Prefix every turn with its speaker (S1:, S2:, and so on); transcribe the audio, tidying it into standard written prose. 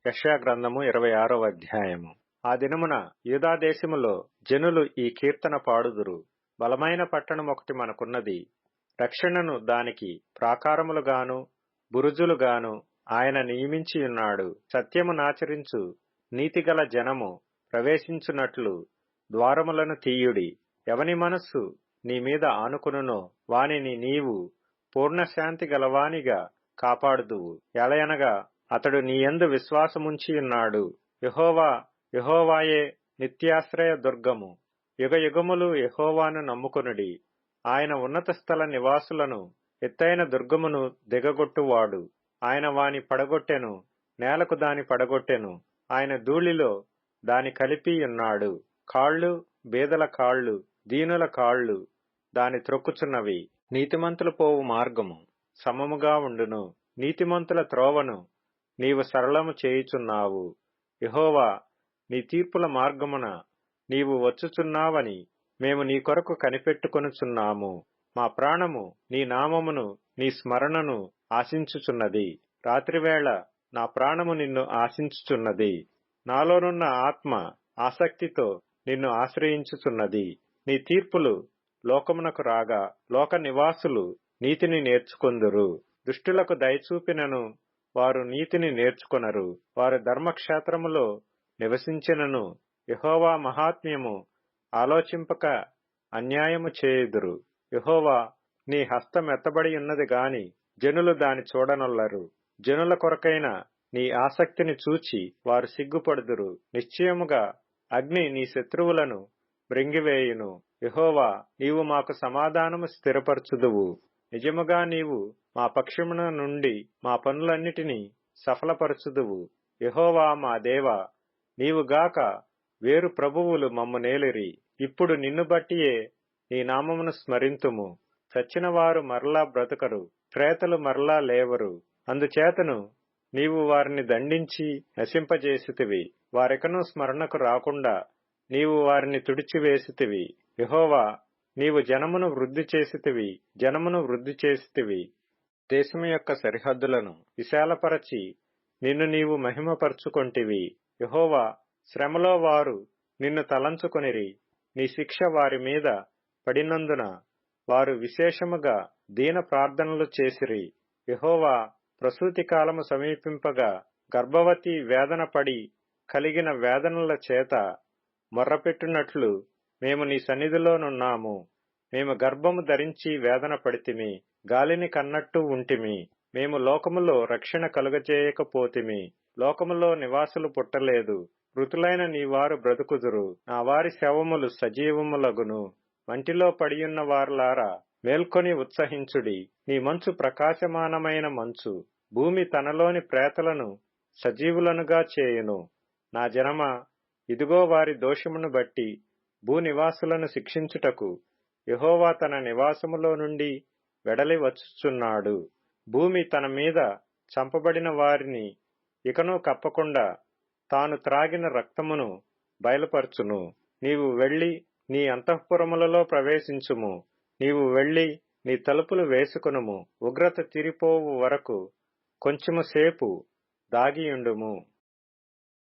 S1: యెషయా గ్రంథము 26వ అధ్యాయము. ఆ దినమున యూదాదేశములో జనులు ఈ కీర్తన పాడుదురు. బలమైన పట్టణమొకటి మనకున్నది, రక్షణను దానికి ప్రాకారములుగాను బురుజులుగాను ఆయన నియమించియున్నాడు. సత్యమునాచరించు నీతిగల జనము ప్రవేశించునట్లు ద్వారములను తీయుడి. ఎవని మనస్సు నీ మీద ఆనుకొనునో వానిని నీవు పూర్ణశాంతి గలవానిగా కాపాడుదువు. ఎలయనగా అతడు నీయందు విశ్వాసముంచియున్నాడు. యెహోవా యెహోవాయే నిత్యాశ్రయ దుర్గము. యుగయుగములు యెహోవాను నమ్ముకొనుడి. ఆయన ఉన్నత స్థల నివాసులను ఎత్తైన దుర్గమును దిగగొట్టువాడు. ఆయన వాని పడగొట్టెను, నేలకు దాని పడగొట్టెను. ఆయన ధూళిలో దాని కలిపియున్నాడు. కాళ్ళు బీదల కాళ్ళు దీనుల కాళ్ళు దాని త్రొక్కుచున్నవి. నీతిమంతులు పోవు మార్గము సమముగా ఉండును. నీతిమంతుల త్రోవను నీవు సరళము చేయుచున్నావు. యెహోవా, నీ తీర్పుల మార్గమున నీవు వచ్చుచున్నావని మేము నీ కొరకు కనిపెట్టుకొనుచున్నాము. మా ప్రాణము నీ నామమును నీ స్మరణను ఆశించుచున్నది. రాత్రివేళ నా ప్రాణము నిన్ను ఆశించుచున్నది. నాలోనున్న ఆత్మ ఆసక్తితో నిన్ను ఆశ్రయించుచున్నది. నీ తీర్పులు లోకమునకు రాగా లోక నివాసులు నీతిని నేర్చుకొందురు. దుష్టులకు దయచూపినను వారు నీతిని నేర్చుకొనరు. వారు ధర్మక్షేత్రములో నివసించినను యెహోవా మహాత్మ్యము ఆలోచింపక అన్యాయము చేయుదురు. యెహోవా, నీ హస్తమెత్తబడి ఉన్నది గాని జనులు దాని చూడనొల్లరు. జనుల కొరకైన నీ ఆసక్తిని చూచి వారు సిగ్గుపడుదురు. నిశ్చయముగా అగ్ని నీ శత్రువులను మృంగివేయును. యెహోవా, నీవు మాకు సమాధానము స్థిరపరచుదువు. నిజముగా నీవు మా పక్షమున నుండి మా పనులన్నిటినీ సఫలపరచుదువు. యెహోవా మా దేవా, నీవుగాక వేరు ప్రభువులు మమ్ము నేలిరి. ఇప్పుడు నిన్ను బట్టియే నీ నామమును స్మరింతుము. చచ్చిన వారు మరలా బ్రతుకరు, ప్రేతలు మరలా లేవరు. అందుచేతను నీవు వారిని దండించి నశింపజేసితివి. వారికను స్మరణకు రాకుండా నీవు వారిని తుడిచివేసితివి. యెహోవా, నీవు జనమును వృద్ధి చేసితివి. దేశము యొక్క సరిహద్దులను విశాలపరచి నిన్ను నీవు మహిమపరచుకొంటివి. యెహోవా, శ్రమలో వారు నిన్ను తలంచుకొనిరి. నీ శిక్ష వారి మీద పడినందున వారు విశేషముగా దీన ప్రార్థనలు చేసిరి. యెహోవా, ప్రసూతి కాలము సమీపింపగా గర్భవతి వేదన పడి కలిగిన వేదనల చేత మొర్రపెట్టునట్లు మేము నీ సన్నిధిలోనున్నాము. మేము గర్భము ధరించి వేదన పడితిమి, గాలిని కన్నట్టు ఉంటిమి. మేము లోకములో రక్షణ కలుగజేయకపోతిమి. లోకములో నివాసులు పుట్టలేదు. మృతులైన నీవారు బ్రతుకుదురు. నా వారి శవములు సజీవములగును. మంటిలో పడియున్న వారులారా, మేల్కొని ఉత్సహించుడి. నీ మంచు ప్రకాశమానమైన మంచు భూమి తనలోని ప్రేతలను సజీవులనుగా చేయును. నా జనమా, ఇదిగో వారి దోషమును బట్టి భూనివాసులను శిక్షించుటకు యెహోవా తన నివాసములో నుండి వెడలి వచ్చుచున్నాడు. భూమి తన మీద చంపబడిన వారిని ఇకను కప్పకుండా తాను త్రాగిన రక్తమును బయలుపరచును. నీవు వెళ్లి నీ అంతఃపురములలో ప్రవేశించుము. నీవు వెళ్లి నీ తలుపులు వేసుకొనుము. ఉగ్రత తీరిపోవు వరకు కొంచెము సేపు దాగియుండుము.